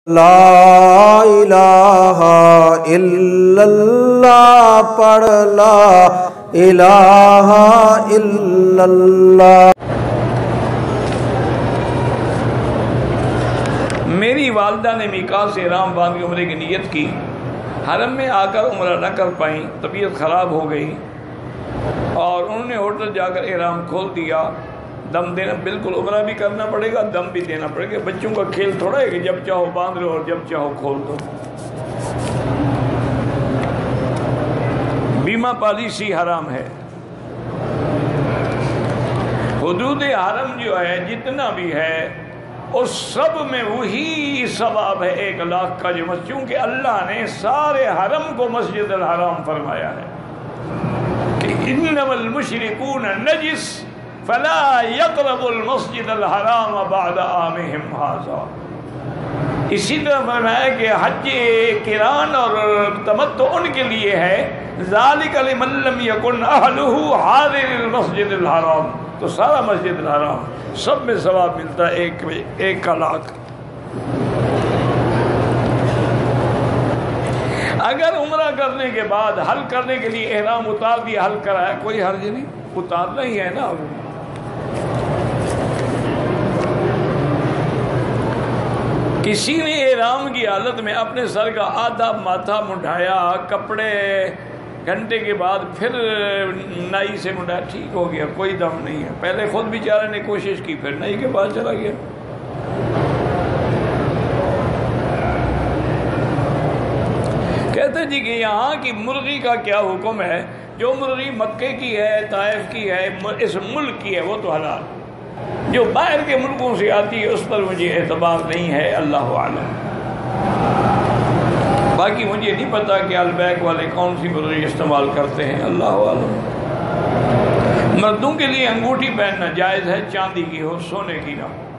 لا الہ الا اللہ پڑھ لا الہ الا اللہ۔ میری والدہ نے میقات سے احرام باندھ کے عمرے کی نیت کی، حرم میں آ کر عمرہ نہ کر پائیں، طبیعت خراب ہو گئی اور انہوں نے ہوٹل جا کر احرام کھول دیا۔ دم دینا بالکل عمرہ بھی کرنا پڑے گا، دم بھی دینا پڑے گا۔ بچوں کا کھیل تھوڑا ہے کہ جب چاہو باندھ لو اور جب چاہو کھول دو۔ بیمہ پالیسی حرام ہے۔ حدود حرم جو ہے جتنا بھی ہے اس سب میں وہی ثواب ہے 1,00,000 کا، جو چونکہ اللہ نے سارے حرم کو مسجد الحرام فرمایا ہے کہ انما المشرکون نجس فلا يقربوا المسجد الحرام بعد عامهم هذا۔ اسی طرح فرمایا کہ حج قران اور تمتع ان کے لیے ہے، ذالک لمن لم يكن اهله حاضر المسجد الحرام، تو سارا مسجد الحرام سب میں ثواب ملتا ہے 1,00,000۔ اگر عمرہ کرنے کے بعد حل کرنے کے لیے احرام اتار دیا، حل کرایا، کوئی حرج نہیں، اتارنا ہی ہے نا۔ کسی نے احرام کی حالت میں اپنے سر کا آدھا ماتھا مڈھایا، کپڑے گھنٹے کے بعد پھر نائی سے مڈھایا، ٹھیک ہو گیا، کوئی دم نہیں ہے۔ پہلے خود بیچارے نے کوشش کی، پھر نائی کے پاس چلا گیا۔ کہتے جی کہ یہاں کی مرغی کا کیا حکم ہے؟ جو مرغی مکے کی ہے، طائف کی ہے، اس ملک کی ہے، وہ تو حلال۔ جو باہر کے ملکوں سے آتی ہے اس پر مجھے اعتبار نہیں ہے، اللہ عالم۔ باقی مجھے نہیں پتا کہ البیک والے کون سی مرغی استعمال کرتے ہیں، اللہ عالم۔ مردوں کے لیے انگوٹھی پہننا جائز ہے، چاندی کی ہو، سونے کی نہ ہو۔